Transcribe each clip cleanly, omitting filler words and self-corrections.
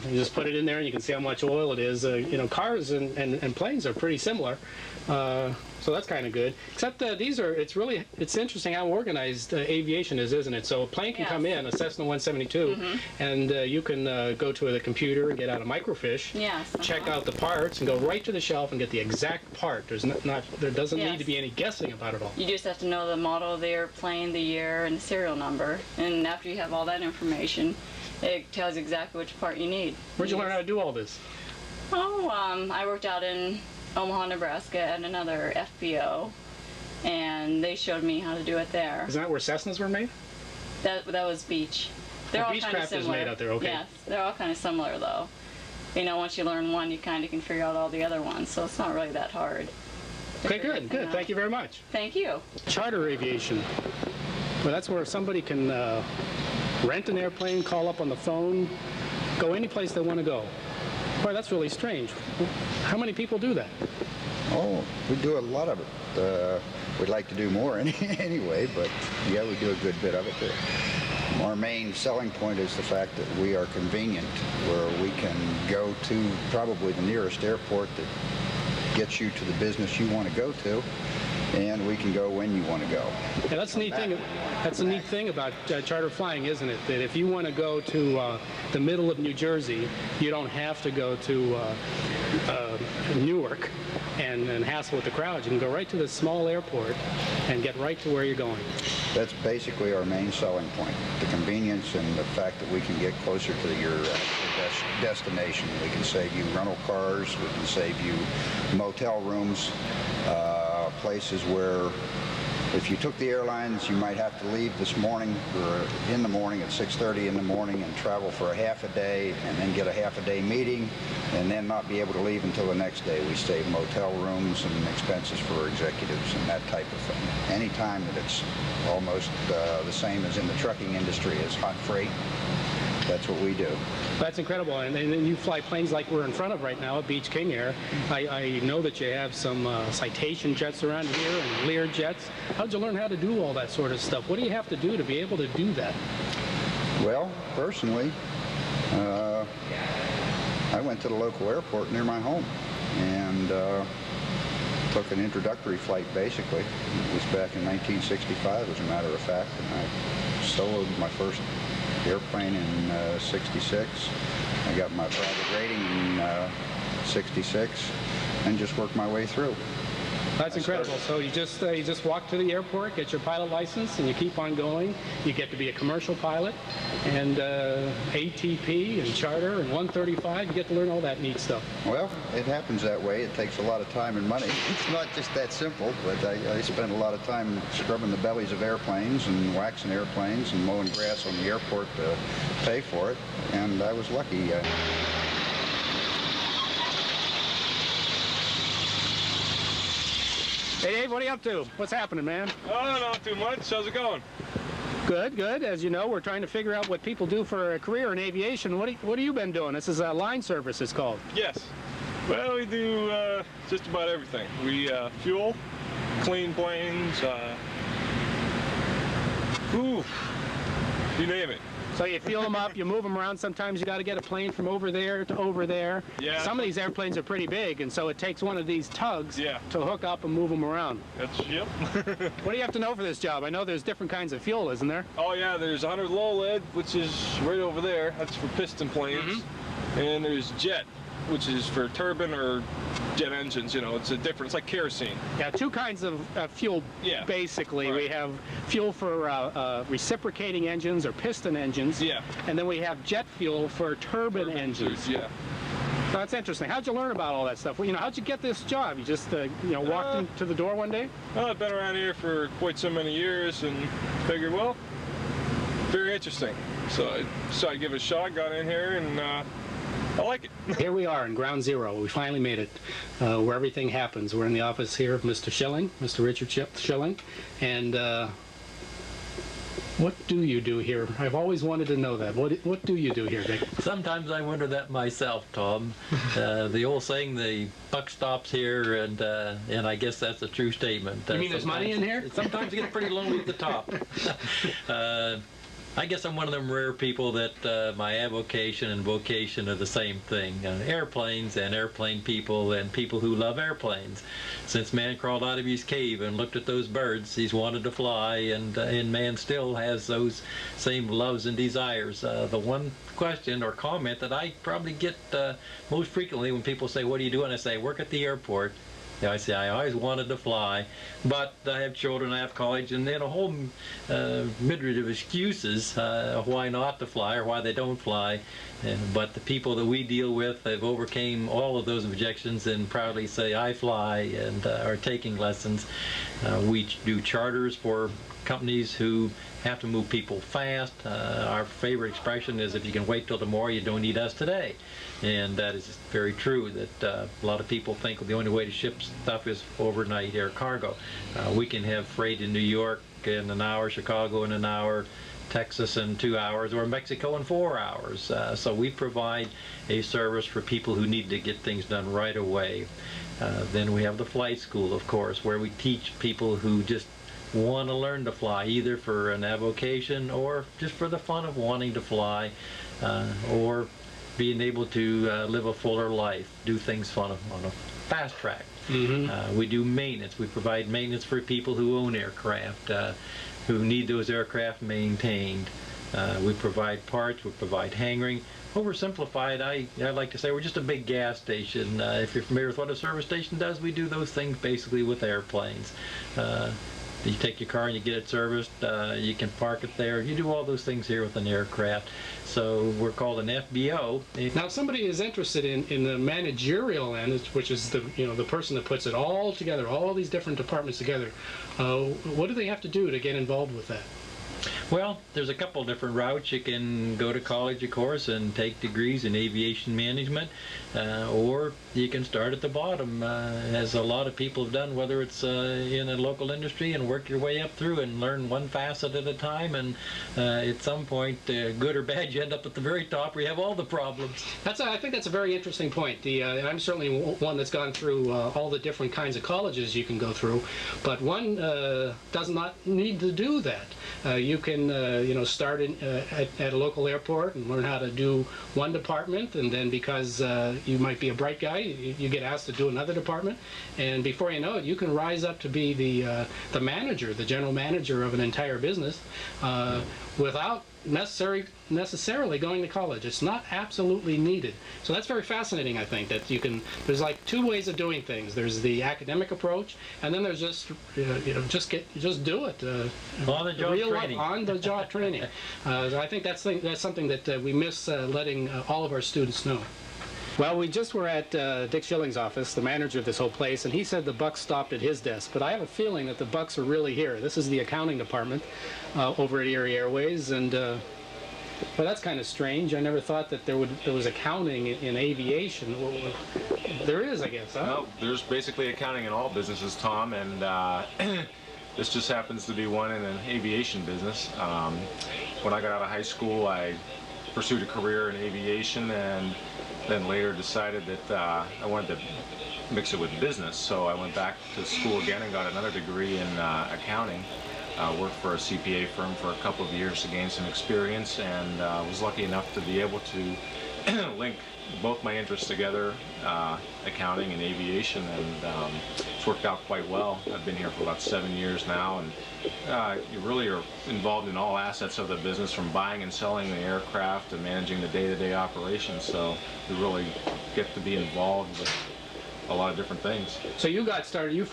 you just put it in there and you can see how much oil it is. You know, cars and planes are pretty similar. So that's kind of good. Except these are, it's interesting how organized aviation is, isn't it? So a plane can come in, a Cessna 172, and you can go to the computer and get out a microfiche, check out the parts, and go right to the shelf and get the exact part. There doesn't need to be any guessing about it all. You just have to know the model of the airplane, the year, and the serial number. And after you have all that information, it tells you exactly which part you need. Where'd you learn how to do all this? Oh, I worked out in Omaha, Nebraska at another FBO, and they showed me how to do it there. Isn't that where Cessnas were made? That was Beech. They're all kind of similar. Beechcraft is made out there, okay. Yes, they're all kind of similar though. You know, once you learn one, you kind of can figure out all the other ones, so it's not really that hard. Okay, good. Thank you very much. Thank you. Charter aviation. Well, that's where somebody can rent an airplane, call up on the phone, go any place they want to go. Boy, that's really strange. How many people do that? Oh, we do a lot of it. We'd like to do more anyway, but yeah, we do a good bit of it. Our main selling point is the fact that we are convenient, where we can go to probably the nearest airport that gets you to the business you want to go to, and we can go when you want to go. Yeah, that's a neat thing. That's a neat thing about charter flying, isn't it? That if you want to go to the middle of New Jersey, you don't have to go to Newark and hassle with the crowds. You can go right to this small airport and get right to where you're going. That's basically our main selling point, the convenience and the fact that we can get closer to your destination. We can save you rental cars, we can save you motel rooms, places where if you took the airlines, you might have to leave this morning or in the morning at 6:30 in the morning and travel for a half a day and then get a half a day meeting and then not be able to leave until the next day. We save motel rooms and expenses for executives and that type of thing. Anytime that it's almost the same as in the trucking industry as hot freight, that's what we do. That's incredible. And you fly planes like we're in front of right now at Beech King Air. I know that you have some Citation jets around here and Lear jets. How'd you learn how to do all that sort of stuff? What do you have to do to be able to do that? Well, personally, I went to the local airport near my home and took an introductory flight, basically. It was back in 1965, as a matter of fact, and I soloed my first airplane in 66. I got my private rating in 66 and just worked my way through. That's incredible. So you just walk to the airport, get your pilot license, and you keep on going. You get to be a commercial pilot, and ATP and charter and 135. You get to learn all that neat stuff. Well, it happens that way. It takes a lot of time and money. It's not just that simple, but I spent a lot of time scrubbing the bellies of airplanes and waxing airplanes and mowing grass on the airport to pay for it, and I was lucky. Hey Dave, what are you up to? What's happening, man? Oh, not too much. How's it going? Good, good. As you know, we're trying to figure out what people do for a career in aviation. What have you been doing? This is a line service, it's called. Yes. Well, we do just about everything. We fuel, clean planes, you name it. So you fuel them up, you move them around. Sometimes you got to get a plane from over there to over there. Yeah. Some of these airplanes are pretty big, and so it takes one of these tugs Yeah. to hook up and move them around. Yep. What do you have to know for this job? I know there's different kinds of fuel, isn't there? Oh yeah, there's 100 low lead, which is right over there. That's for piston planes. And there's jet, which is for turbine or jet engines. You know, it's like kerosene. Yeah, two kinds of fuel, basically. Right. We have fuel for reciprocating engines or piston engines. Yeah. And then we have jet fuel for turbine engines. Yeah. So that's interesting. How'd you learn about all that stuff? Well, how'd you get this job? You just, walked into the door one day? Well, I've been around here for quite so many years and figured, well, very interesting. So I decided to give it a shot, got in here, and I like it. Here we are in Ground Zero. We finally made it, where everything happens. We're in the office here of Mr. Schilling, Mr. Richard Schilling, and what do you do here? I've always wanted to know that. What do you do here, Dick? Sometimes I wonder that myself, Tom. The old saying, the buck stops here, and I guess that's a true statement. You mean there's money in here? Sometimes it gets pretty lonely at the top. I guess I'm one of them rare people that my avocation and vocation are the same thing. Airplanes and airplane people and people who love airplanes. Since man crawled out of his cave and looked at those birds, he's wanted to fly, and man still has those same loves and desires. The one question or comment that I probably get most frequently when people say, "What do you do?" and I say, "I work at the airport." I say, I always wanted to fly, but I have children, I have college, and then a whole myriad of excuses why not to fly or why they don't fly. But the people that we deal with have overcame all of those objections and proudly say, I fly, and are taking lessons. We do charters for companies who have to move people fast. Our favorite expression is, if you can wait till tomorrow, you don't need us today. And that is very true, that a lot of people think the only way to ship stuff is overnight air cargo. We can have freight in New York in an hour, Chicago in an hour, Texas in 2 hours, or Mexico in 4 hours. So we provide a service for people who need to get things done right away. Then we have the flight school, of course, where we teach people who just want to learn to fly, either for an avocation or just for the fun of wanting to fly, or being able to live a fuller life, do things on a fast track. We do maintenance. We provide maintenance for people who own aircraft, who need those aircraft maintained. We provide parts, we provide hangering. Oversimplified, I like to say we're just a big gas station. If you're familiar with what a service station does, we do those things basically with airplanes. You take your car and you get it serviced, you can park it there. You do all those things here with an aircraft. So we're called an FBO. Now, if somebody is interested in the managerial end, which is the person that puts it all together, all these different departments together, what do they have to do to get involved with that? Well, there's a couple different routes. You can go to college, of course, and take degrees in aviation management, or you can start at the bottom, as a lot of people have done, whether it's in a local industry, and work your way up through and learn one facet at a time, and at some point, good or bad, you end up at the very top where you have all the problems. I think that's a very interesting point. And I'm certainly one that's gone through all the different kinds of colleges you can go through, but one does not need to do that. You can start at a local airport and learn how to do one department, and then because you might be a bright guy, you get asked to do another department, and before you know it, you can rise up to be the manager, the general manager of an entire business, without necessarily going to college. It's not absolutely needed. So that's very fascinating, I think, that there's like two ways of doing things. There's the academic approach, and then there's just just do it. On-the-job training. I think that's something that we miss letting all of our students know. Well, we just were at Dick Schilling's office, the manager of this whole place, and he said the buck stopped at his desk. But I have a feeling that the bucks are really here. This is the accounting department over at Erie Airways, and well, that's kind of strange. I never thought that there was accounting in aviation. Well, there is, I guess, huh? Well, there's basically accounting in all businesses, Tom, and this just happens to be one in an aviation business. When I got out of high school, I pursued a career in aviation, and then later decided that I wanted to mix it with business. So I went back to school again and got another degree in accounting. Worked for a CPA firm for a couple of years to gain some experience, and was lucky enough to be able to link both my interests together, accounting and aviation, and it's worked out quite well. I've been here for about 7 years now, and you really are involved in all assets of the business, from buying and selling the aircraft to managing the day-to-day operations. So you really get to be involved with a lot of different things. So you got started, you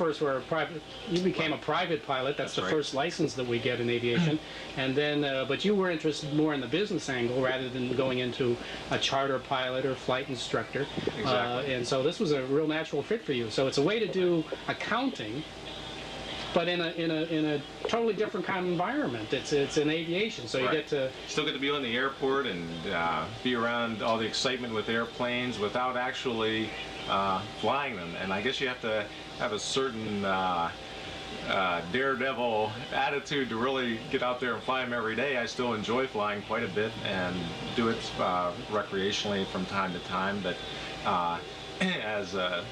became a private pilot. That's the right. first license that we get in aviation. And then, but you were interested more in the business angle rather than going into a charter pilot or flight instructor. Exactly. And so this was a real natural fit for you. So it's a way to do accounting, but in a totally different kind of environment. It's in aviation, so you Right. get to Still get to be on the airport and be around all the excitement with airplanes without actually flying them. And I guess you have to have a certain daredevil attitude to really get out there and fly them every day. I still enjoy flying quite a bit and do it recreationally from time to time, but as a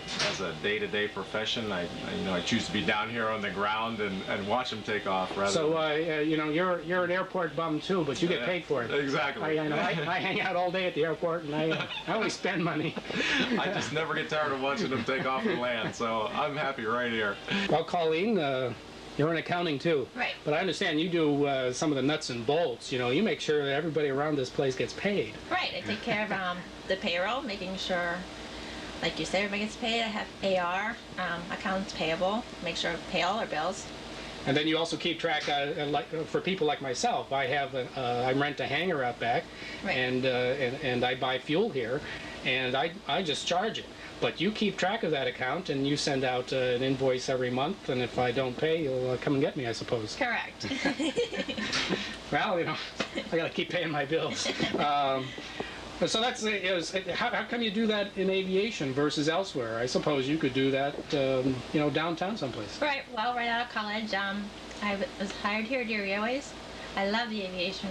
day-to-day profession. I choose to be down here on the ground and watch them take off rather. So you're an airport bum too, but you get paid for it. Exactly. I hang out all day at the airport, and I always spend money. I just never get tired of watching them take off and land, so I'm happy right here. Well, Colleen, you're in accounting too. Right. But I understand you do some of the nuts and bolts. You make sure that everybody around this place gets paid. Right. I take care of the payroll, making sure, like you said, everybody gets paid. I have AR, accounts payable, make sure to pay all our bills. And then you also keep track, for people like myself, I rent a hangar out back, Right. and I buy fuel here, and I just charge it. But you keep track of that account, and you send out an invoice every month, and if I don't pay, you'll come and get me, I suppose. Correct. Well, I gotta keep paying my bills. So that's how come you do that in aviation versus elsewhere? I suppose you could do that, downtown someplace. Right. Well, right out of college, I was hired here at Erie Airways. I love the aviation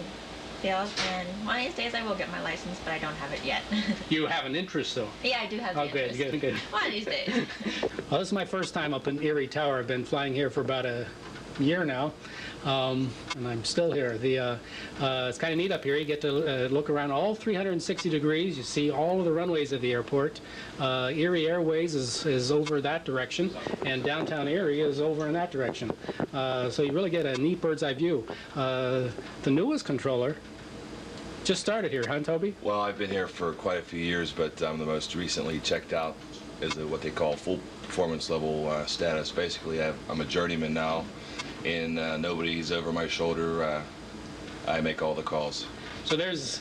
field, and one of these days I will get my license, but I don't have it yet. You have an interest, though. Yeah, I do have the interest. Good. One of these days. Well, this is my first time up in Erie Tower. I've been flying here for about a year now, and I'm still here. It's kind of neat up here. You get to look around all 360 degrees. You see all of the runways of the airport. Erie Airways is over that direction, and downtown Erie is over in that direction. So you really get a neat bird's eye view. The newest controller just started here, huh, Toby? Well, I've been here for quite a few years, but I'm the most recently checked out as what they call full performance level status. Basically, I'm a journeyman now, and nobody's over my shoulder. I make all the calls. So this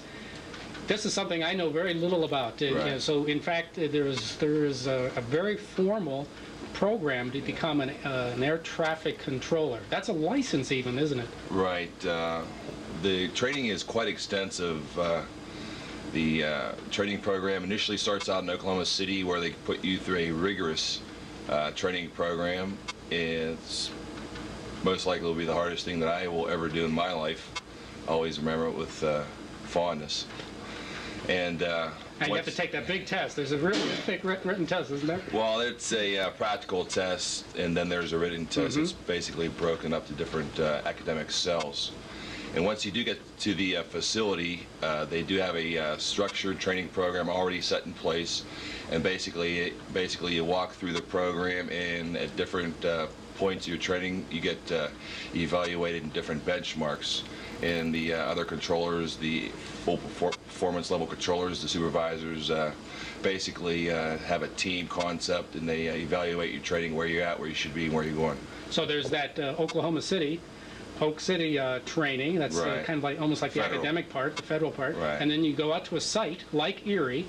is something I know very little about. Right. So in fact, there is a very formal program to become an air traffic controller. That's a license even, isn't it? Right. The training is quite extensive. The training program initially starts out in Oklahoma City, where they put you through a rigorous training program. It's most likely will be the hardest thing that I will ever do in my life. I always remember it with fondness. And And you have to take that big test. There's a really thick written test, isn't there? well, it's a practical test, and then there's a written test. Mm-hmm. It's basically broken up to different academic cells. And once you do get to the facility, they do have a structured training program already set in place. And basically you walk through the program, and at different points of your training, you get evaluated in different benchmarks. And the other controllers, the full performance level controllers, the supervisors, basically have a team concept, and they evaluate your training, where you're at, where you should be, and where you're going. So there's that Oklahoma City, Oak City training. That's Right. kind of like almost like the Federal. academic part, the federal part. Right. And then you go out to a site like Erie,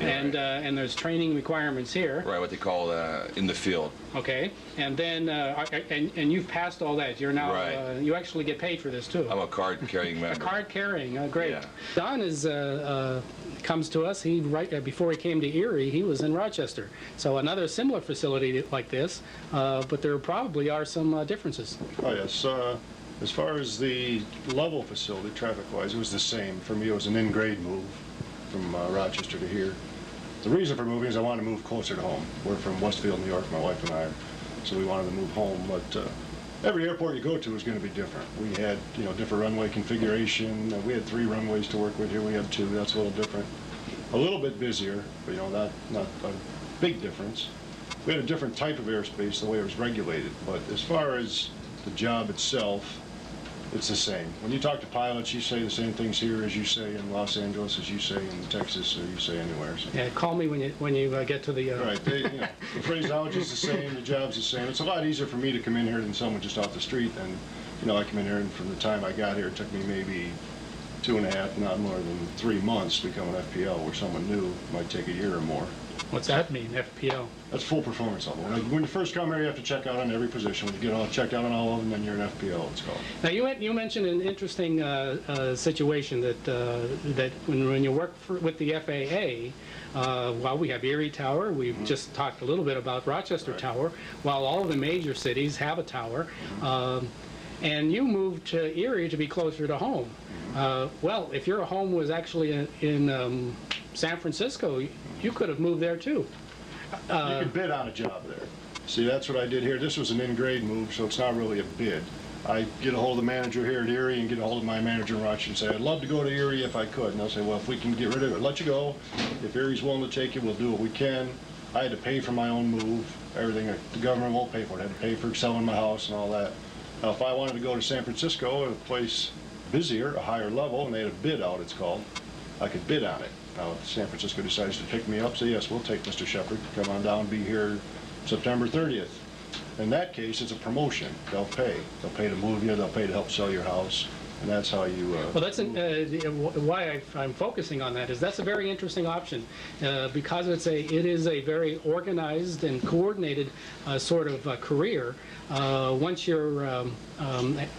and there's training requirements here. Right, what they call in the field. Okay. And then and you've passed all that. You're now Right. you actually get paid for this too. I'm a card-carrying member. Card carrying, great. Yeah. Don comes to us. He before he came to Erie, he was in Rochester. So another similar facility like this, but there probably are some differences. Oh, yes. As far as the level facility, traffic-wise, it was the same. For me, it was an in-grade move from Rochester to here. The reason for moving is I wanted to move closer to home. We're from Westfield, New York, my wife and I, so we wanted to move home. But every airport you go to is going to be different. We had, different runway configuration. We had 3 runways to work with. Here we have 2. That's a little different. A little bit busier, but not a big difference. We had a different type of airspace, the way it was regulated. But as far as the job itself, it's the same. When you talk to pilots, you say the same things here as you say in Los Angeles, as you say in Texas, or you say anywhere. So. Yeah, call me when you get to the. Right. The phraseology is the same. The job's the same. It's a lot easier for me to come in here than someone just off the street. And I come in here, and from the time I got here, it took me maybe 2.5, not more than 3 months to become an FPL, where someone new might take a year or more. What's that mean, FPL? That's full performance level. When you first come here, you have to check out on every position. When you get all checked out on all of them, then you're an FPL, it's called. Now you mentioned an interesting situation that when you work with the FAA, while we have Erie Tower, we've just talked a little bit about Rochester Tower, while all of the major cities have a tower, and you moved to Erie to be closer to home. Well, if your home was actually in San Francisco, you could have moved there too. You could bid on a job there. See, that's what I did here. This was an in-grade move, so it's not really a bid. I get a hold of the manager here at Erie and get a hold of my manager in Rochester and say, I'd love to go to Erie if I could. And they'll say, well, if we can get rid of it, let you go. If Erie's willing to take you, we'll do what we can. I had to pay for my own move. Everything, the government won't pay for it. I had to pay for selling my house and all that. Now, if I wanted to go to San Francisco, a place busier, a higher level, and they had a bid out, it's called, I could bid on it. Now, if San Francisco decides to pick me up, say, yes, we'll take Mr. Shepard. Come on down, be here September 30th. In that case, it's a promotion. They'll pay. They'll pay to move you. They'll pay to help sell your house. And that's how you... Well, that's why I'm focusing on that is that's a very interesting option because it is a very organized and coordinated sort of career. Once you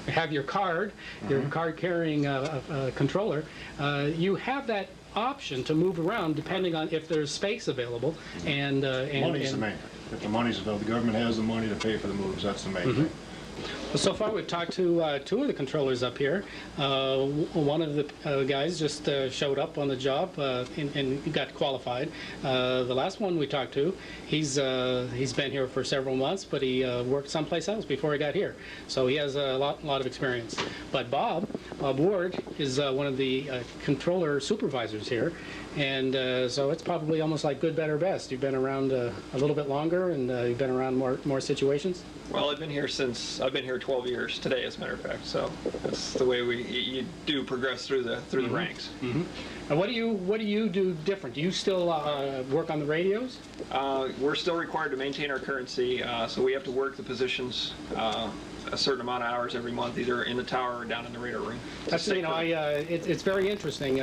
have your card, your card-carrying controller, you have that option to move around depending on if there's space available. And money's the main thing. If the money's available, the government has the money to pay for the moves. That's the main thing. Well, so far we've talked to two of the controllers up here. One of the guys just showed up on the job and got qualified. The last one we talked to, he's been here for several months, but he worked someplace else before he got here. So he has a lot of experience. But Bob Ward is one of the controller supervisors here. And so it's probably almost like good, better, best. You've been around a little bit longer, and you've been around more situations. Well, I've been here 12 years today, as a matter of fact. So that's the way you do progress through the ranks. And what do you do different? Do you still work on the radios? We're still required to maintain our currency, so we have to work the positions a certain amount of hours every month, either in the tower or down in the radar room. That's, it's very interesting.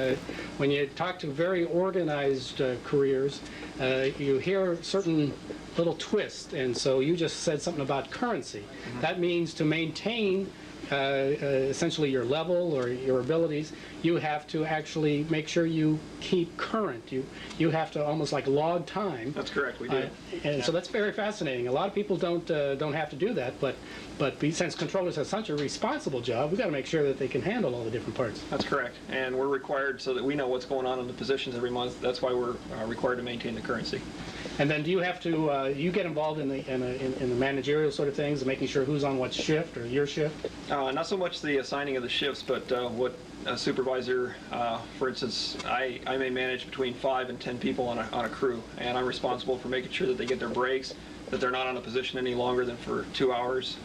When you talk to very organized careers, you hear certain little twists, and so you just said something about currency. That means to maintain essentially your level or your abilities, you have to actually make sure you keep current. You have to almost like log time. That's correct, we do. And so that's very fascinating. A lot of people don't have to do that, but since controllers have such a responsible job, we've got to make sure that they can handle all the different parts. That's correct, and we're required so that we know what's going on in the positions every month. That's why we're required to maintain the currency. And then do you have to you get involved in the managerial sort of things, making sure who's on what shift or your shift? Not so much the assigning of the shifts, but what a supervisor, for instance, I may manage between 5 and 10 people on a crew, and I'm responsible for making sure that they get their breaks, that they're not on a position any longer than for 2 hours,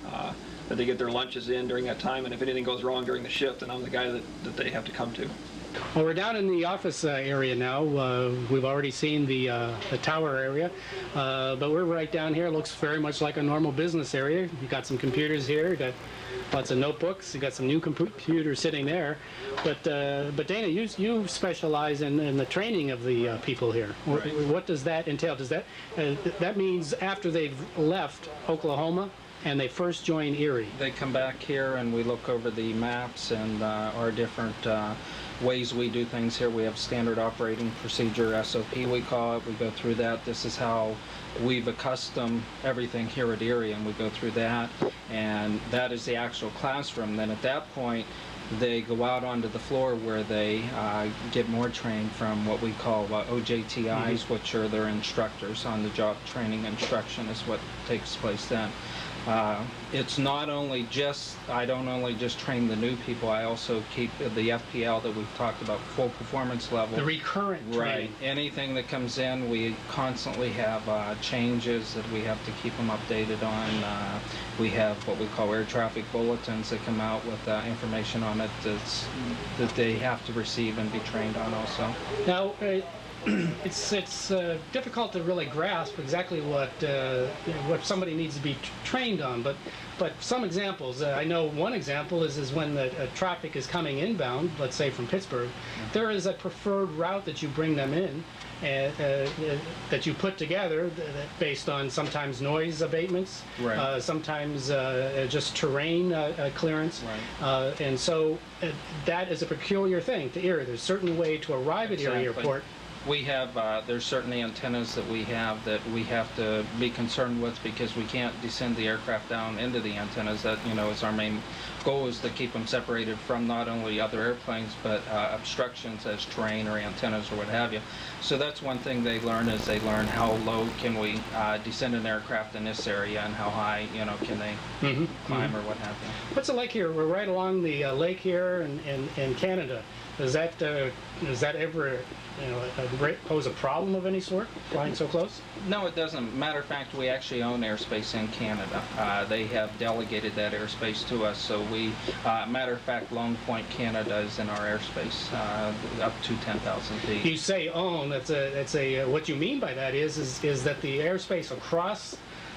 that they get their lunches in during that time, and if anything goes wrong during the shift, then I'm the guy that they have to come to. Well, we're down in the office area now. We've already seen the tower area, but we're right down here. It looks very much like a normal business area. You've got some computers here. You've got lots of notebooks. You've got some new computers sitting there. But Dana, you specialize in the training of the people here. Right. What does that entail? Does that means after they've left Oklahoma and they first join Erie? They come back here and we look over the maps and our different ways we do things here. We have standard operating procedure, SOP we call it. We go through that. This is how we've accustomed everything here at Erie, and we go through that. And that is the actual classroom. Then at that point, they go out onto the floor where they get more trained from what we call OJTIs, which are their instructors. On the job training instruction is what takes place then. It's not only just, I don't only just train the new people, I also keep the FPL that we've talked about, full performance level. The recurrent training. Right. Anything that comes in, we constantly have changes that we have to keep them updated on. We have what we call air traffic bulletins that come out with information on it that they have to receive and be trained on also. Now, it's difficult to really grasp exactly what somebody needs to be trained on, but some examples. I know one example is when the traffic is coming inbound, let's say from Pittsburgh, there is a preferred route that you bring them in, that you put together based on sometimes noise abatements, right. Sometimes just terrain clearance, right. And so that is a peculiar thing to Erie. There's a certain way to arrive at Erie Airport. we have, there's certainly antennas that we have to be concerned with, because we can't descend the aircraft down into the antennas. That, is our main goal, is to keep them separated from not only other airplanes, but obstructions as terrain or antennas or what have you. So that's one thing they learn, is they learn how low can we descend an aircraft in this area, and how high, can they climb or what have you. What's it like here? We're right along the lake here in Canada. Does that ever pose a problem of any sort, flying so close? No, it doesn't. Matter of fact, we actually own airspace in Canada. They have delegated that airspace to us. So we, matter of fact, Lone Point, Canada is in our airspace, up to 10,000 feet. You say own. That's a. What you mean by that is that the airspace across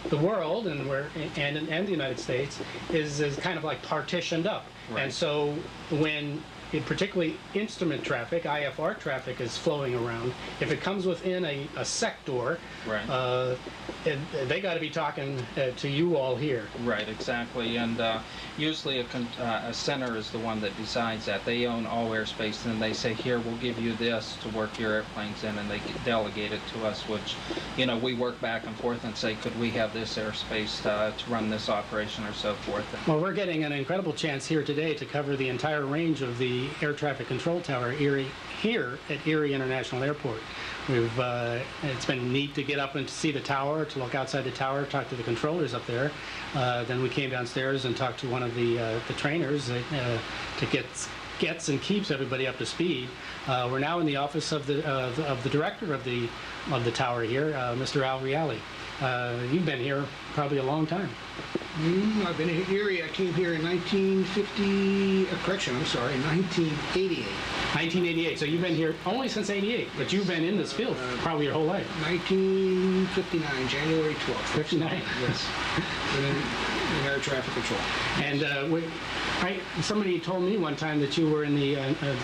the world and the United States is kind of like partitioned up. Right. And so when particularly instrument traffic, IFR traffic, is flowing around, if it comes within a sector, Right. They got to be talking to you all here. Right, exactly. And usually a center is the one that decides that. They own all airspace, and they say, here, we'll give you this to work your airplanes in, and they delegate it to us, which, we work back and forth and say, could we have this airspace to run this operation or so forth. Well, we're getting an incredible chance here today to cover the entire range of the air traffic control tower here at Erie International Airport. It's been neat to get up and to see the tower, to look outside the tower, talk to the controllers up there. Then we came downstairs and talked to one of the trainers to gets and keeps everybody up to speed. We're now in the office of the director of the tower here, Mr. Al Reale. You've been here probably a long time. I've been in Erie. I came here in 1988. 1988. So you've been here only since '88, but you've been in this field probably your whole life. 1959, January 12th. 59. Yes. Been in air traffic control. And somebody told me one time that you were in the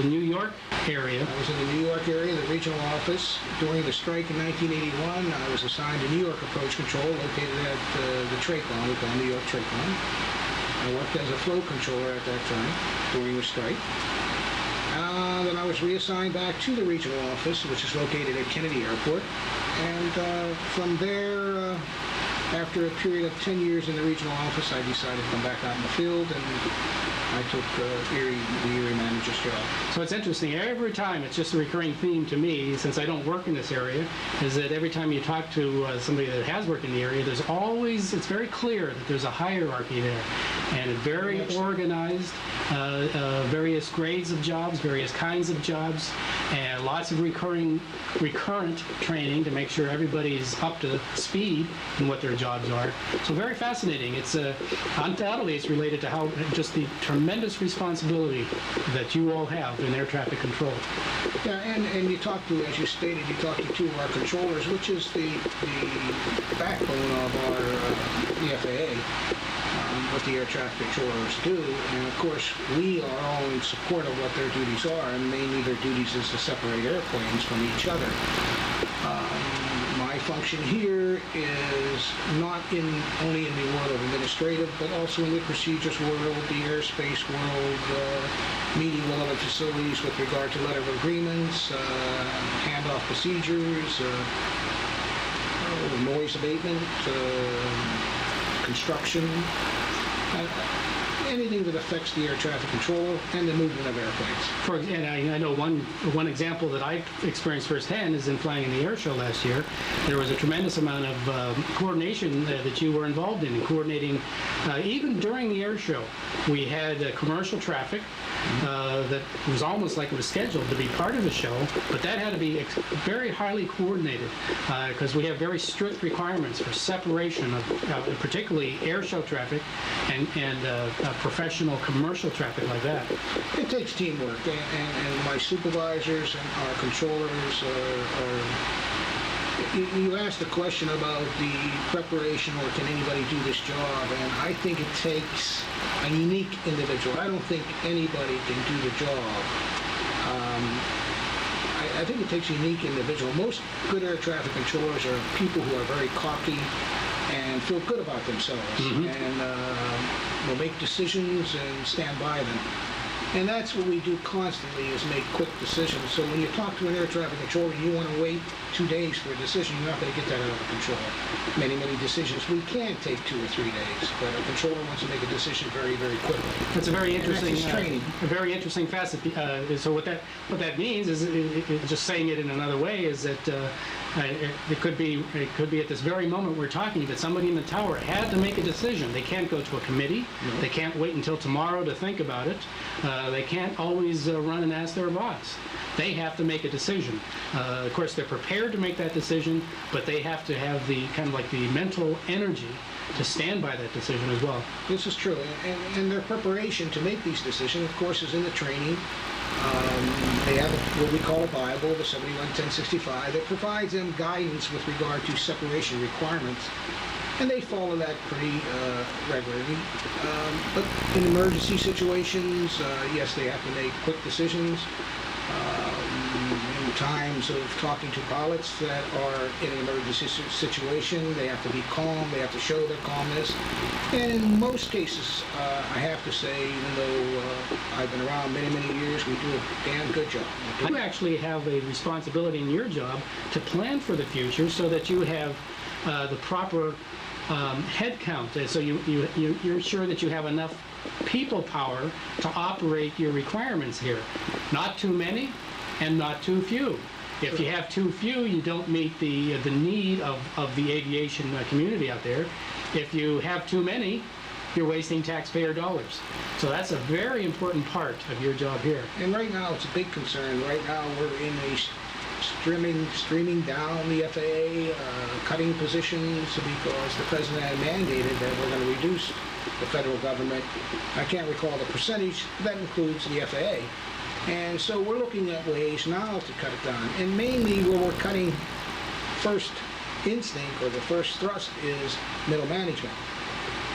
New York area. I was in the New York area, the regional office. During the strike in 1981, I was assigned to New York Approach Control, located at the Tracon, we call New York Tracon. I worked as a flow controller at that time during the strike. Then I was reassigned back to the regional office, which is located at Kennedy Airport. And from there, after a period of 10 years in the regional office, I decided to come back out in the field, and I took the Erie manager's job. So it's interesting. Every time, it's just a recurring theme to me, since I don't work in this area, is that every time you talk to somebody that has worked in the area, it's very clear that there's a hierarchy there, and very organized, various grades of jobs, various kinds of jobs, and lots of recurrent training to make sure everybody's up to speed in what their jobs are. So very fascinating. It's undoubtedly it's related to how just the tremendous responsibility that you all have in air traffic control. Yeah, and you talk to, as you stated, you talk to two of our controllers, which is the backbone of our the FAA. What the air traffic controllers do, and of course we are all in support of what their duties are, and mainly their duties is to separate airplanes from each other. My function here is not only in the world of administrative, but also in the procedures world, the airspace world, meeting with other facilities with regard to letter of agreements, handoff procedures, noise abatement, construction, anything that affects the air traffic control and the movement of airplanes. And I know one example that I experienced firsthand is in flying in the air show last year. There was a tremendous amount of coordination that you were involved in coordinating. Even during the air show, we had commercial traffic that was almost like it was scheduled to be part of the show, but that had to be very highly coordinated because we have very strict requirements for separation of particularly air show traffic and professional commercial traffic like that. It takes teamwork, and my supervisors and our controllers you asked a question about the preparation or can anybody do this job, and I think it takes a unique individual. I don't think anybody can do the job. I think it takes a unique individual. Most good air traffic controllers are people who are very cocky and feel good about themselves and will make decisions and stand by them. And that's what we do constantly, is make quick decisions. So when you talk to an air traffic controller, you want to wait 2 days for a decision, you're not going to get that out of a controller. Many decisions we can take 2 or 3 days, but a controller wants to make a decision very, very quickly. That's a very interesting training. a very interesting facet. So what that means is, just saying it in another way, is that it could be at this very moment we're talking that somebody in the tower had to make a decision. They can't go to a committee. No. They can't wait until tomorrow to think about it. They can't always run and ask their boss. They have to make a decision. Of course, they're prepared to make that decision, but they have to have the kind of like the mental energy to stand by that decision as well. This is true, and their preparation to make these decisions, of course, is in the training. They have what we call a Bible, the 71-1065, that provides them guidance with regard to separation requirements, and they follow that pretty regularly. But in emergency situations, yes, they have to make quick decisions. In times of talking to pilots that are in an emergency situation, they have to be calm, they have to show their calmness. And in most cases, I have to say, even though I've been around many, many years, we do a damn good job. You actually have a responsibility in your job to plan for the future so that you have the proper head count. So you're sure that you have enough people power to operate your requirements here. Not too many and not too few. If you have too few, you don't meet the need of the aviation community out there. If you have too many, you're wasting taxpayer dollars. So that's a very important part of your job here. And right now, it's a big concern. Right now, we're in a streaming down the FAA, cutting positions because the president had mandated that we're going to reduce the federal government. I can't recall the percentage, but that includes the FAA. And so we're looking at ways now to cut it down. And mainly where we're cutting, first instinct or the first thrust is middle management.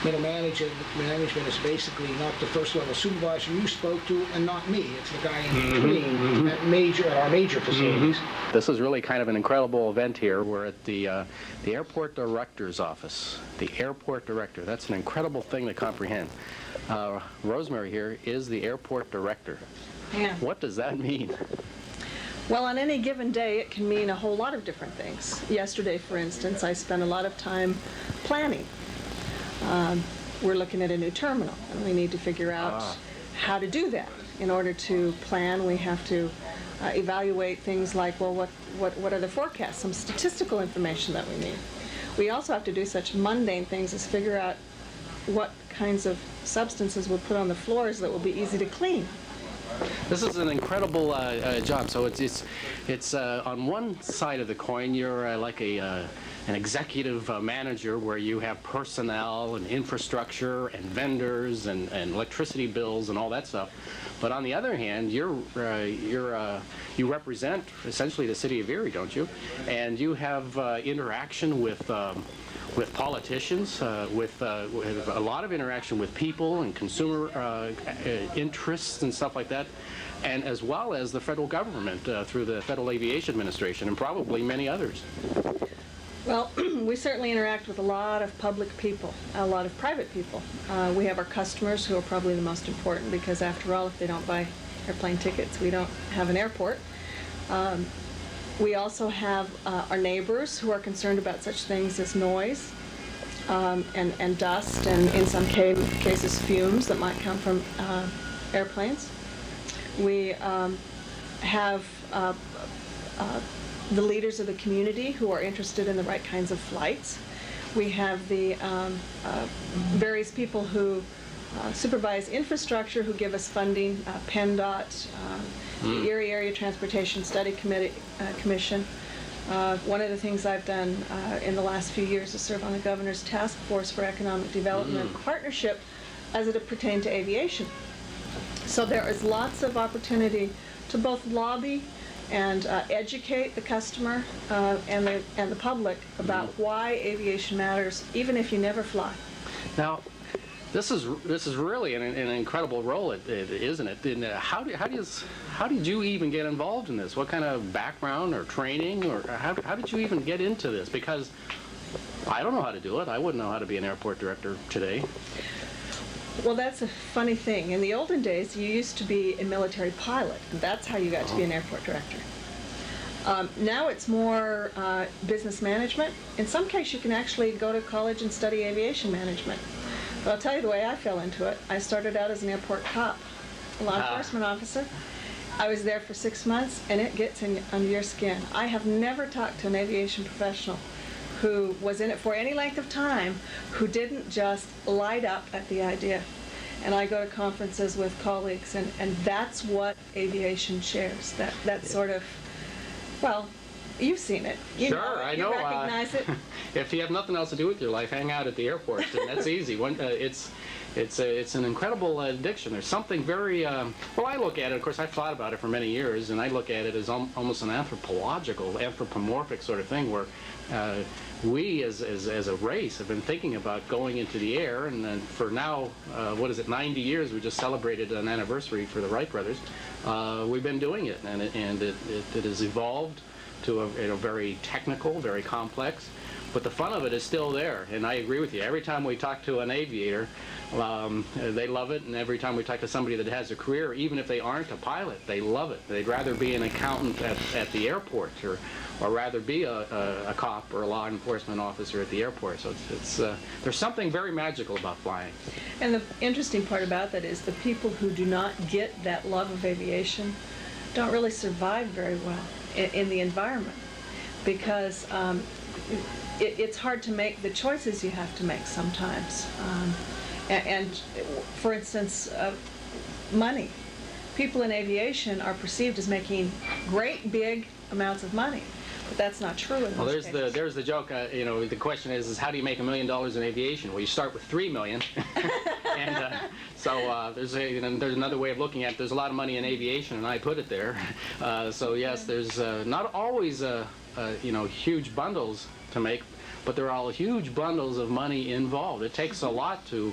Middle management is basically not the first level supervisor you spoke to, and not me. It's the guy in between at our major facilities. This is really kind of an incredible event here. We're at the airport director's office. The airport director. That's an incredible thing to comprehend. Rosemary here is the airport director. Yeah. What does that mean? Well, on any given day, it can mean a whole lot of different things. Yesterday, for instance, I spent a lot of time planning. We're looking at a new terminal, and we need to figure out how to do that. In order to plan, we have to evaluate things like, well, what are the forecasts, some statistical information that we need. We also have to do such mundane things as figure out what kinds of substances we'll put on the floors that will be easy to clean. This is an incredible job. So it's on one side of the coin, you're like an executive manager where you have personnel and infrastructure and vendors and electricity bills and all that stuff. But on the other hand, you represent essentially the city of Erie, don't you? And you have interaction with politicians, with a lot of interaction with people and consumer interests and stuff like that, and as well as the federal government through the Federal Aviation Administration and probably many others. Well, we certainly interact with a lot of public people, a lot of private people. We have our customers who are probably the most important because, after all, if they don't buy airplane tickets, we don't have an airport. We also have our neighbors who are concerned about such things as noise and dust, and in some cases fumes that might come from airplanes. We have the leaders of the community who are interested in the right kinds of flights. We have the various people who supervise infrastructure who give us funding, PennDOT, the Erie Area Transportation Study Commission. One of the things I've done in the last few years is serve on the Governor's Task Force for Economic Development and Partnership as it pertained to aviation. So there is lots of opportunity to both lobby and educate the customer and the public about why aviation matters, even if you never fly. Now, this is really an incredible role, isn't it? And how did you even get involved in this? What kind of background or training, or how did you even get into this? Because I don't know how to do it. I wouldn't know how to be an airport director today. Well, that's a funny thing. In the olden days, you used to be a military pilot, and that's how you got to be an airport director. Now it's more business management. In some cases, you can actually go to college and study aviation management. But I'll tell you the way I fell into it. I started out as an airport cop, a law enforcement officer. I was there for 6 months, and it gets under your skin. I have never talked to an aviation professional who was in it for any length of time who didn't just light up at the idea. And I go to conferences with colleagues, and that's what aviation shares. That sort of, well, you've seen it. You Sure, know it. I You know. recognize it. If you have nothing else to do with your life, hang out at the airport, and that's easy. It's an incredible addiction. There's something very, well, I look at it, of course, I've thought about it for many years, and I look at it as almost an anthropomorphic sort of thing, where we as a race have been thinking about going into the air, and then for now, 90 years, we just celebrated an anniversary for the Wright brothers. We've been doing it, and it has evolved to a very technical, very complex, but the fun of it is still there. And I agree with you. Every time we talk to an aviator, they love it, and every time we talk to somebody that has a career, even if they aren't a pilot, they love it. They'd rather be an accountant at the airport, or rather be a cop or a law enforcement officer at the airport. So there's something very magical about flying. And the interesting part about that is the people who do not get that love of aviation don't really survive very well in the environment, because it's hard to make the choices you have to make sometimes. And for instance, money. People in aviation are perceived as making great big amounts of money, but that's not true in most cases. There's the joke. The question is how do you make $1 million in aviation? Well, you start with $3 million, and so there's another way of looking at it. There's a lot of money in aviation, and I put it there. So yes, there's not always huge bundles to make, but there are all huge bundles of money involved. It takes a lot to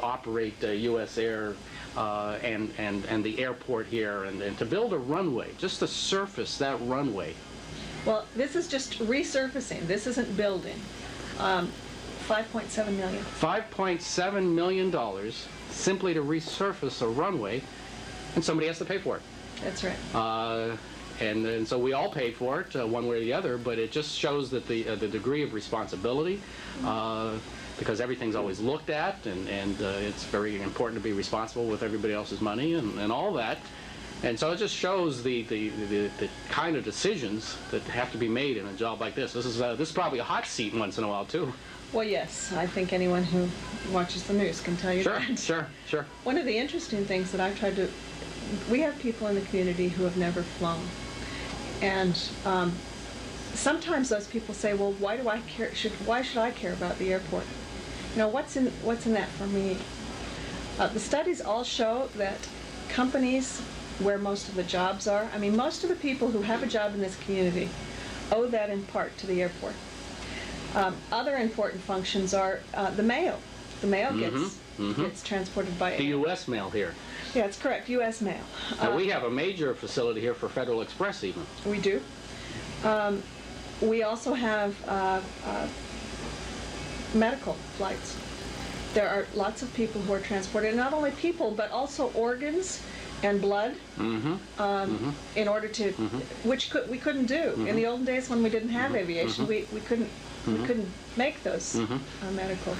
operate U.S. Air and the airport here, and to build a runway, just to surface that runway. Well, this is just resurfacing. This isn't building. $5.7 million. $5.7 million simply to resurface a runway, and somebody has to pay for it. That's right. And so we all pay for it one way or the other, but it just shows that the degree of responsibility, because everything's always looked at, and it's very important to be responsible with everybody else's money and all that. And so it just shows the kind of decisions that have to be made in a job like this. This is probably a hot seat once in a while too. Well, yes, I think anyone who watches the news can tell you that. Sure. One of the interesting things that I've tried to, we have people in the community who have never flown. And sometimes those people say, well, why do I care? Why should I care about the airport? What's in that for me? The studies all show that companies where most of the jobs are, most of the people who have a job in this community owe that in part to the airport. Other important functions are the mail. The mail gets transported by air. The U.S. mail here. Yeah, it's correct, U.S. mail. Now, we have a major facility here for Federal Express even. We do. We also have medical flights. There are lots of people who are transported, not only people, but also organs and blood, in order to, which we couldn't do. In the olden days when we didn't have aviation, we couldn't make those medical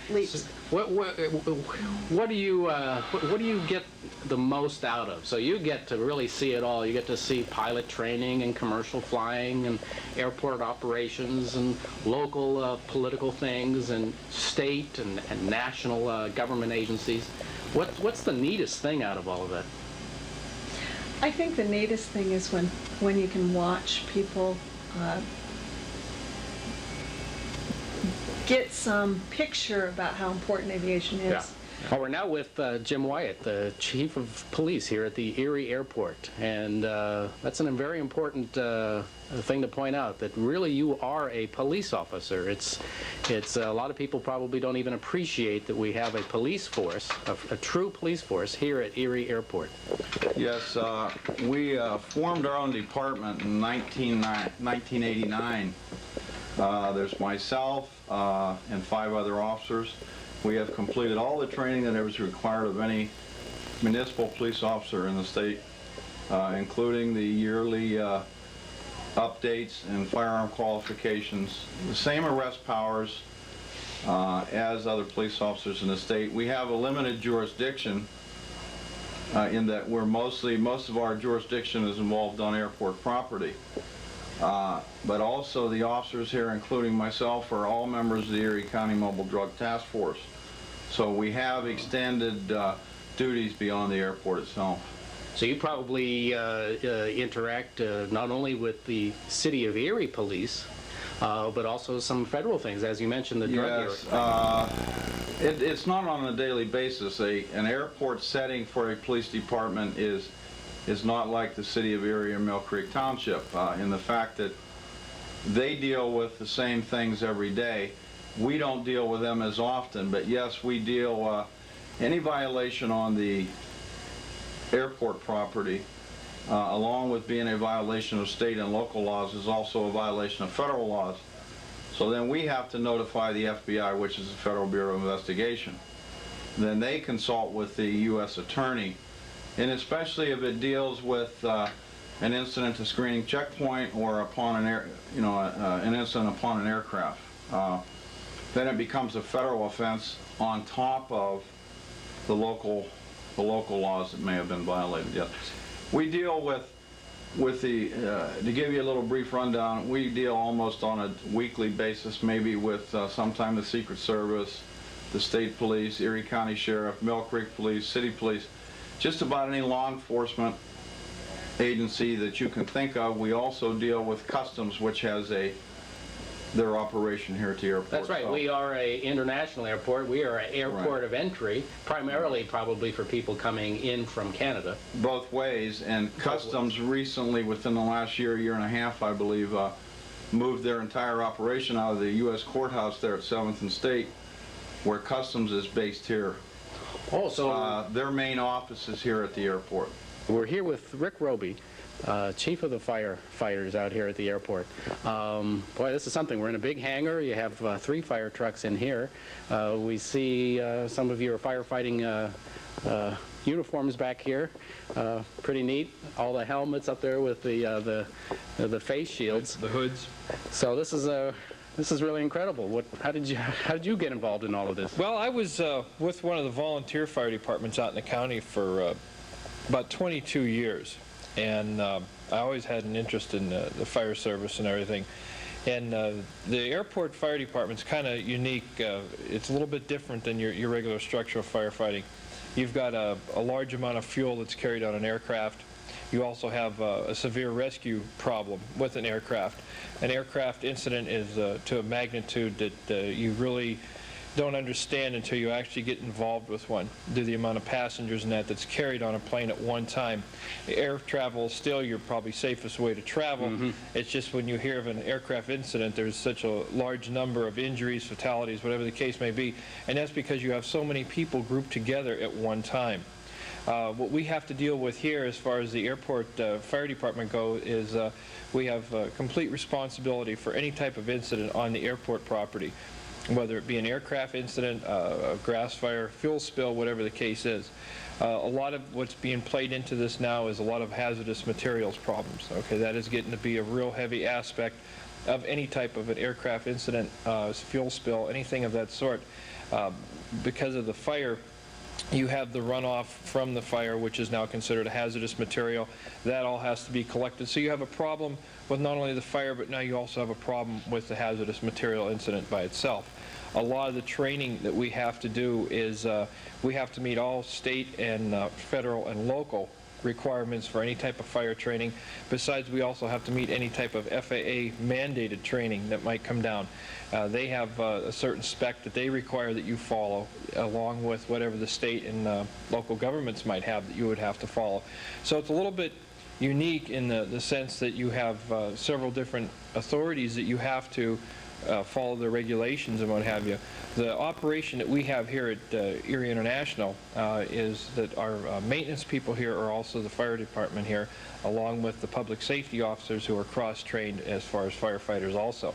leaps. What do you get the most out of? So you get to really see it all. You get to see pilot training and commercial flying and airport operations and local political things and state and national government agencies. What's the neatest thing out of all of that? I think the neatest thing is when you can watch people get some picture about how important aviation is. Yeah. Well, we're now with Jim Wyatt, the Chief of Police here at the Erie Airport, and that's a very important thing to point out, that really you are a police officer. It's a lot of people probably don't even appreciate that we have a police force, a true police force here at Erie Airport. Yes, we formed our own department in 1989. There's myself and 5 other officers, We have completed all the training that was required of any municipal police officer in the state, including the yearly updates and firearm qualifications, the same arrest powers as other police officers in the state. We have a limited jurisdiction in that most of our jurisdiction is involved on airport property. But also the officers here, including myself, are all members of the Erie County Mobile Drug Task Force. So we have extended duties beyond the airport itself. So you probably interact not only with the City of Erie Police, but also some federal things, as you mentioned, the drug area. It's not on a daily basis. An airport setting for a police department is not like the City of Erie or Milcreek Township in the fact that they deal with the same things every day. We don't deal with them as often, but yes, we deal any violation on the airport property, along with being a violation of state and local laws, is also a violation of federal laws. So then we have to notify the FBI, which is the Federal Bureau of Investigation. Then they consult with the U.S. Attorney, and especially if it deals with an incident to screening checkpoint or upon an incident upon an aircraft. Then it becomes a federal offense on top of the local laws that may have been violated. Yes, we deal with the to give you a little brief rundown, we deal almost on a weekly basis, maybe with sometime the Secret Service, the State Police, Erie County Sheriff, Milcreek Police, City Police, just about any law enforcement agency that you can think of. We also deal with Customs, which has their operation here at the airport. That's right. So we are an international airport. We are an airport of entry, primarily probably for people coming in from Canada. Both ways, and Customs recently, within the last year and a half, I believe, moved their entire operation out of the U.S. courthouse there at 7th and State, where Customs is based here. Oh, so their main office is here at the airport. We're here with Rick Roby, Chief of the Firefighters out here at the airport. Boy, this is something. We're in a big hangar. You have 3 fire trucks in here. We see some of your firefighting uniforms back here. Pretty neat. All the helmets up there with the face shields. The hoods. So this is really incredible. How did you get involved in all of this? Well, I was with one of the volunteer fire departments out in the county for about 22 years. And I always had an interest in the fire service and everything. And the airport fire department's kind of unique. It's a little bit different than your regular structural firefighting. You've got a large amount of fuel that's carried on an aircraft. You also have a severe rescue problem with an aircraft. An aircraft incident is to a magnitude that you really don't understand until you actually get involved with one, due to the amount of passengers and that's carried on a plane at one time. Air travel is still your probably safest way to travel. Mm-hmm. It's just when you hear of an aircraft incident, there's such a large number of injuries, fatalities, whatever the case may be, and that's because you have so many people grouped together at one time. What we have to deal with here as far as the airport fire department goes is we have complete responsibility for any type of incident on the airport property, whether it be an aircraft incident, a grass fire, fuel spill, whatever the case is. A lot of what's being played into this now is a lot of hazardous materials problems. Okay, that is getting to be a real heavy aspect of any type of an aircraft incident, fuel spill, anything of that sort. Because of the fire, you have the runoff from the fire, which is now considered a hazardous material. That all has to be collected. So you have a problem with not only the fire, but now you also have a problem with the hazardous material incident by itself. A lot of the training that we have to do is we have to meet all state and federal and local requirements for any type of fire training. Besides, we also have to meet any type of FAA mandated training that might come down. They have a certain spec that they require that you follow, along with whatever the state and local governments might have that you would have to follow. So it's a little bit unique in the sense that you have several different authorities that you have to follow the regulations and what have you. The operation that we have here at Erie International is that our maintenance people here are also the fire department here, along with the public safety officers who are cross-trained as far as firefighters also.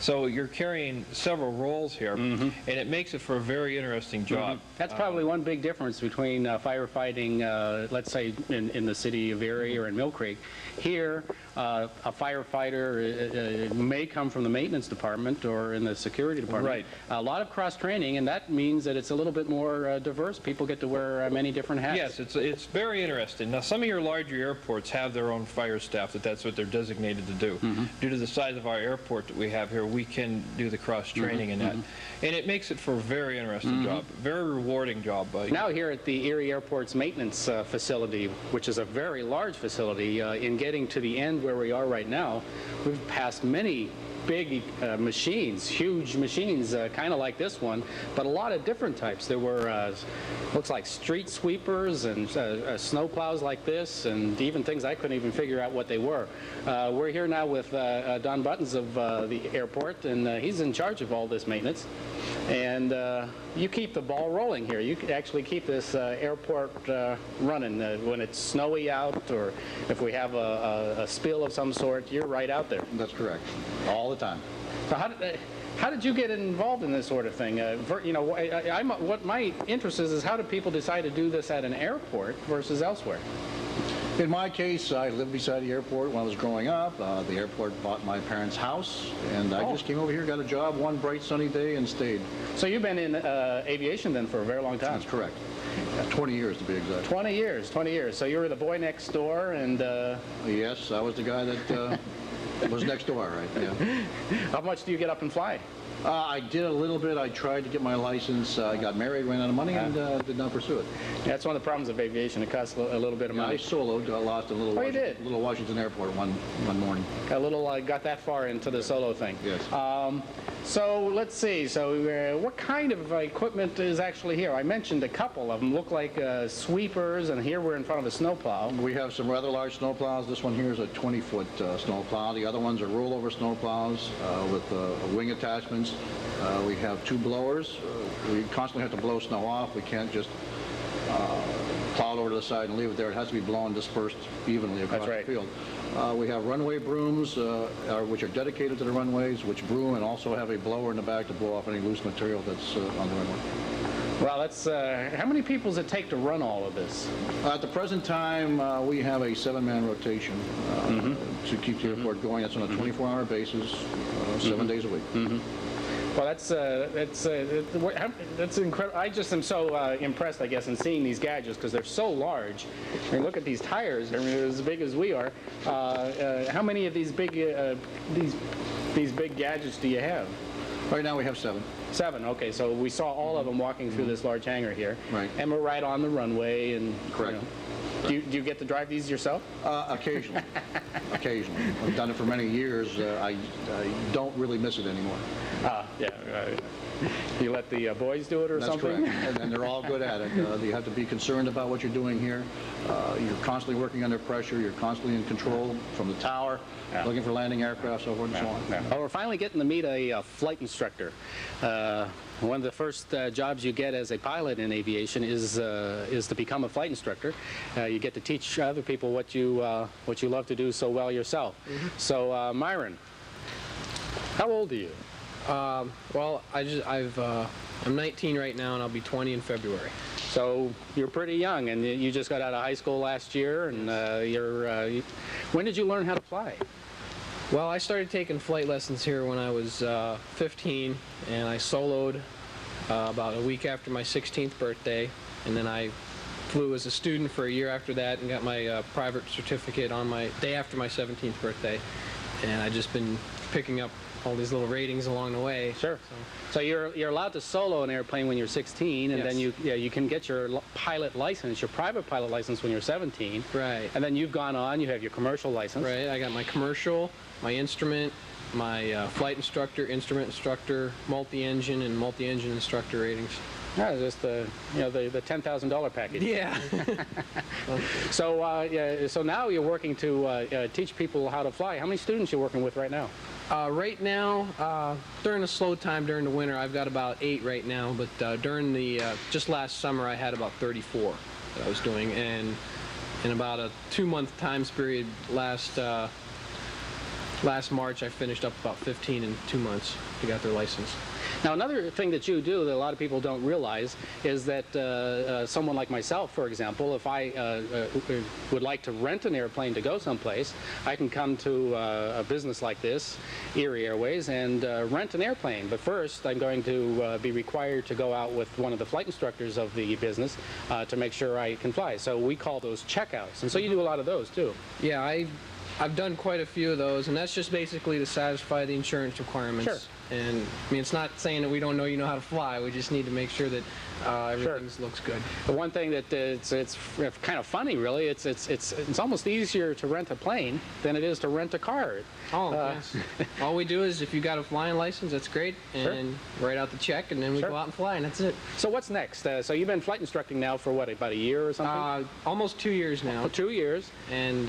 So you're carrying several roles here, and it makes it for a very interesting job. That's probably one big difference between firefighting, let's say, in the city of Erie or in Milcreek. Here, a firefighter may come from the maintenance department or in the security department. Right. A lot of cross-training, and that means that it's a little bit more diverse. People get to wear many different hats. Yes, it's very interesting. Now, some of your larger airports have their own fire staff, that's what they're designated to do. Due to the size of our airport that we have here, we can do the cross-training in that. And it makes it for a very interesting job, very rewarding job. Now here at the Erie Airport's maintenance facility, which is a very large facility, in getting to the end where we are right now, we've passed many big machines, huge machines, kind of like this one, but a lot of different types. There were, looks like street sweepers and snow plows like this, and even things I couldn't even figure out what they were. We're here now with Don Buttons of the airport, and he's in charge of all this maintenance. And you keep the ball rolling here. You actually keep this airport running. When it's snowy out, or if we have a spill of some sort, you're right out there. That's correct. All the time. So how did you get involved in this sort of thing? You know, what my interest is how do people decide to do this at an airport versus elsewhere? In my case, I lived beside the airport when I was growing up. The airport bought my parents' house, and I just came over here, got a job one bright sunny day, and stayed. So you've been in aviation then for a very long time? That's correct. 20 years to be exact. 20 years, 20 years. So you were the boy next door, and... Yes, I was the guy that was next door, right? Yeah. How much do you get up and fly? I did a little bit. I tried to get my license. I got married, ran out of money, and did not pursue it. That's one of the problems of aviation. It costs a little bit of money. I soloed, lost a little. Little Washington Airport one morning. Got that far into the solo thing. Yes. So let's see. So what kind of equipment is actually here? I mentioned a couple of them. Look like sweepers, and here we're in front of a snowplow. We have some rather large snowplows. This one here is a 20-foot snowplow. The other ones are rollover snowplows with wing attachments. We have two blowers. We constantly have to blow snow off. We can't just plow it over to the side and leave it there. It has to be blown dispersed evenly across the field. We have runway brooms, which are dedicated to the runways, which broom and also have a blower in the back to blow off any loose material that's on the runway. Well, that's how many people does it take to run all of this? At the present time, we have a 7-man rotation to keep the airport going. That's on a 24-hour basis, 7 days a week. Well, that's incredible. I just am so impressed, I guess, in seeing these gadgets because they're so large. I mean, look at these tires. I mean, they're as big as we are. How many of these big gadgets do you have? Right now we have 7. 7. Okay, so we saw all of them walking through this large hangar here. Right. And we're right on the runway. And correct. Do you get to drive these yourself? Occasionally. Occasionally. I've done it for many years. I don't really miss it anymore. Yeah. You let the boys do it or something? That's correct. And they're all good at it. You have to be concerned about what you're doing here. You're constantly working under pressure. You're constantly in control from the tower, looking for landing aircraft, so forth and so on. Well, we're finally getting to meet a flight instructor. One of the first jobs you get as a pilot in aviation is to become a flight instructor. You get to teach other people what you love to do so well yourself. So, Myron, how old are you? Well, I'm 19 right now, and I'll be 20 in February. So you're pretty young, and you just got out of high school last year. And when did you learn how to fly? Well, I started taking flight lessons here when I was 15, and I soloed about a week after my 16th birthday, and then I flew as a student for a year after that and got my private certificate on my day after my 17th birthday, and I've just been picking up all these little ratings along the way. Sure. So you're allowed to solo an airplane when you're 16, and then you can get your pilot license, your private pilot license when you're 17. Right. And then you've gone on, you have your commercial license. Right. I got my commercial, my instrument, my flight instructor, instrument instructor, multi-engine, and multi-engine instructor ratings. Yeah, just the $10,000 package. Yeah. So now you're working to teach people how to fly. How many students are you working with right now? Right now, during the slow time during the winter, I've got about 8 right now, but during the, just last summer, I had about 34 that I was doing, and in about a 2-month time period last March, I finished up about 15 in 2 months to get their license. Now, another thing that you do that a lot of people don't realize is that someone like myself, for example, if I would like to rent an airplane to go someplace, I can come to a business like this, Erie Airways, and rent an airplane. But first, I'm going to be required to go out with one of the flight instructors of the business to make sure I can fly. So we call those checkouts. And so you do a lot of those, too. Yeah, I've done quite a few of those, and that's just basically to satisfy the insurance requirements. Sure. And I mean, it's not saying that we don't know you know how to fly. We just need to make sure that everything looks good. The one thing that it's kind of funny, really. It's almost easier to rent a plane than it is to rent a car. Oh, yes. All we do is if you got a flying license, that's great, and write out the check, and then we go out and fly, and that's it. So what's next? So you've been flight instructing now for what, about a year or something? Almost 2 years now. Oh, 2 years. And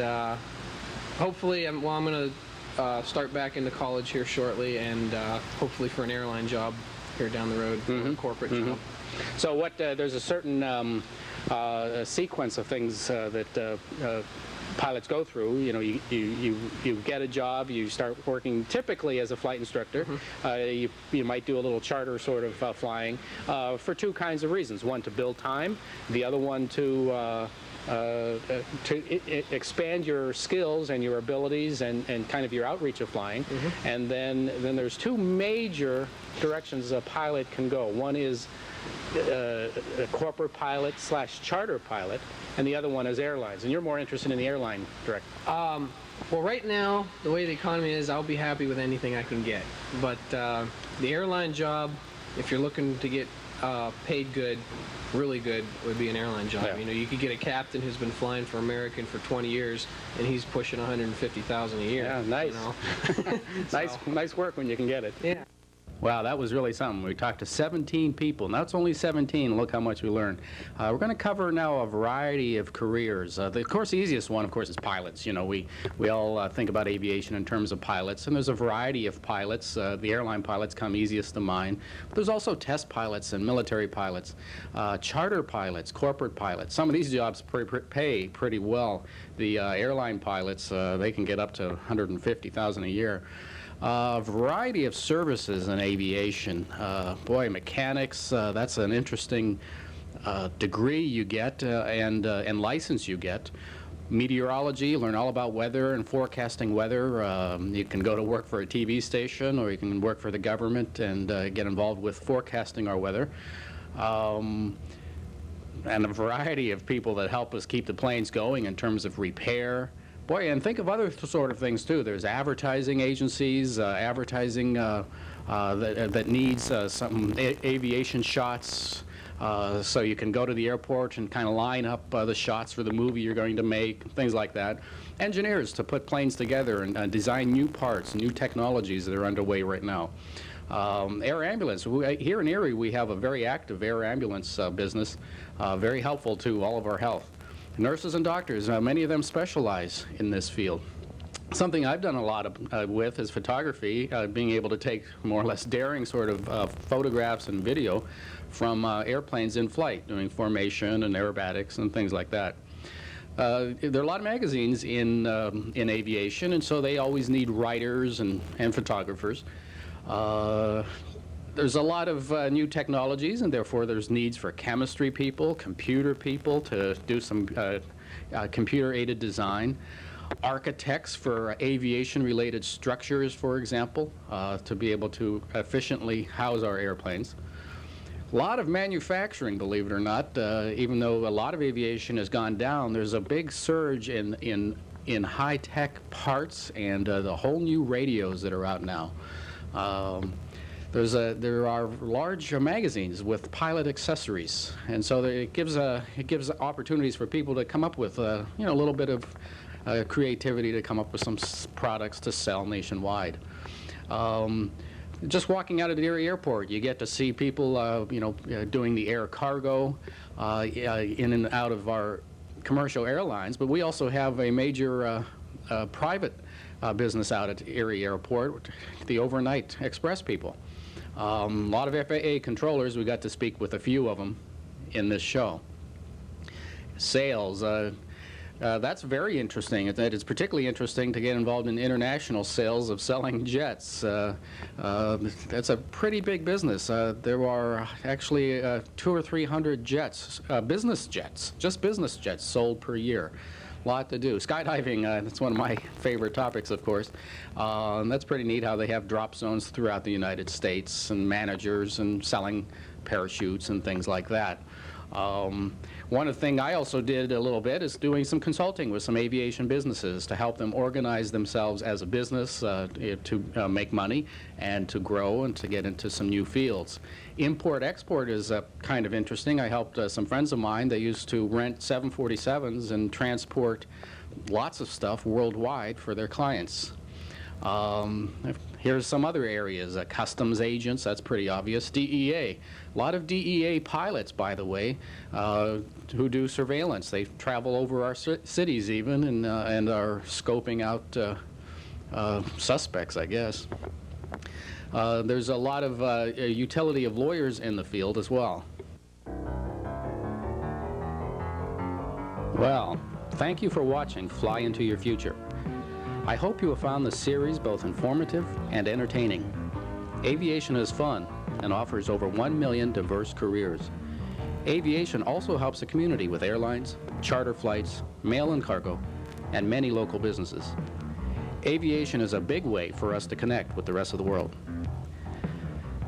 hopefully, I'm going to start back into college here shortly, and hopefully for an airline job here down the road, a corporate job. So what? There's a certain sequence of things that pilots go through. You know, you get a job, you start working typically as a flight instructor. You might do a little charter sort of flying for 2 kinds of reasons. One, to build time. The other one to expand your skills and your abilities and kind of your outreach of flying. And then there's 2 major directions a pilot can go. One is a corporate pilot / charter pilot, and the other one is airlines. And you're more interested in the airline direct. Well, right now, the way the economy is, I'll be happy with anything I can get. But the airline job, if you're looking to get paid good, really good, would be an airline job. Yeah. You know, you could get a captain who's been flying for American for 20 years, and he's pushing $150,000 a year. Yeah, nice. You know? Nice work when you can get it. Yeah. Wow, that was really something. We talked to 17 people. Now it's only 17. Look how much we learned. We're going to cover now a variety of careers. Of course, the easiest one, of course, is pilots. You know, we all think about aviation in terms of pilots, and there's a variety of pilots. The airline pilots come easiest to mind. But there's also test pilots and military pilots, charter pilots, corporate pilots. Some of these jobs pay pretty well. The airline pilots, they can get up to $150,000 a year. A variety of services in aviation. Boy, mechanics, that's an interesting degree you get and license you get. Meteorology, learn all about weather and forecasting weather. You can go to work for a TV station, or you can work for the government and get involved with forecasting our weather. And a variety of people that help us keep the planes going in terms of repair. Boy, and think of other sort of things, too. There's advertising agencies, advertising that needs some aviation shots, so you can go to the airport and kind of line up the shots for the movie you're going to make, things like that. Engineers to put planes together and design new parts, new technologies that are underway right now. Air ambulance. Here in Erie, we have a very active air ambulance business, very helpful to all of our health. Nurses and doctors, many of them specialize in this field. Something I've done a lot with is photography, being able to take more or less daring sort of photographs and video from airplanes in flight, doing formation and aerobatics and things like that. There are a lot of magazines in aviation, and so they always need writers and photographers. There's a lot of new technologies, and therefore there's needs for chemistry people, computer people to do some computer-aided design, architects for aviation-related structures, for example, to be able to efficiently house our airplanes. A lot of manufacturing, believe it or not. Even though a lot of aviation has gone down, there's a big surge in high-tech parts and the whole new radios that are out now. There are large magazines with pilot accessories, and so it gives opportunities for people to come up with a little bit of creativity to come up with some products to sell nationwide. Just walking out of the Erie Airport, you get to see people doing the air cargo in and out of our commercial airlines, but we also have a major private business out at Erie Airport, the overnight express people. A lot of FAA controllers, we got to speak with a few of them in this show. Sales, that's very interesting. It's particularly interesting to get involved in international sales of selling jets. That's a pretty big business. There are actually 200 or 300 jets, business jets, just business jets sold per year. A lot to do. Skydiving, that's one of my favorite topics, of course. That's pretty neat how they have drop zones throughout the United States and managers and selling parachutes and things like that. One thing I also did a little bit is doing some consulting with some aviation businesses to help them organize themselves as a business to make money and to grow and to get into some new fields. Import-export is kind of interesting. I helped some friends of mine. They used to rent 747s and transport lots of stuff worldwide for their clients. Here's some other areas. Customs agents, that's pretty obvious. DEA. A lot of DEA pilots, by the way, who do surveillance. They travel over our cities even and are scoping out suspects, I guess. There's a lot of utility of lawyers in the field as well. Well, thank you for watching Fly Into Your Future. I hope you have found the series both informative and entertaining. Aviation is fun and offers over 1 million diverse careers. Aviation also helps the community with airlines, charter flights, mail and cargo, and many local businesses. Aviation is a big way for us to connect with the rest of the world.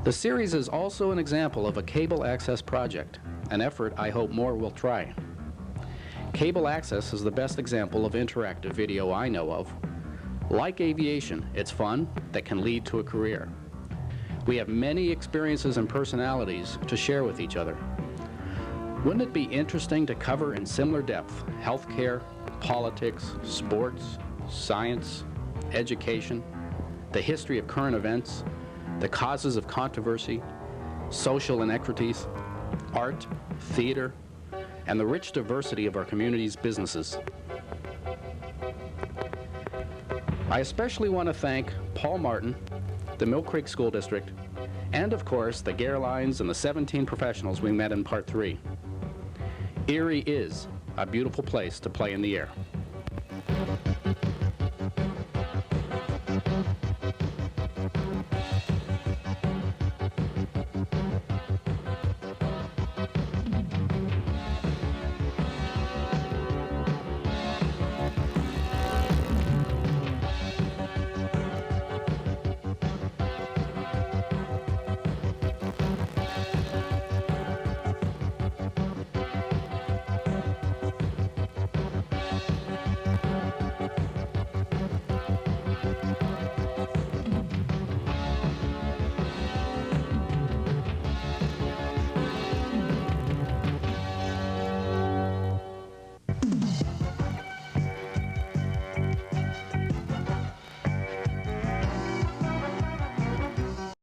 The series is also an example of a cable access project, an effort I hope more will try. Cable access is the best example of interactive video I know of. Like aviation, it's fun that can lead to a career. We have many experiences and personalities to share with each other. Wouldn't it be interesting to cover in similar depth healthcare, politics, sports, science, education, the history of current events, the causes of controversy, social inequities, art, theater, and the rich diversity of our community's businesses? I especially want to thank Paul Martin, the Milcreek School District, and of course the airlines and the 17 professionals we met in Part 3. Erie is a beautiful place to play in the air.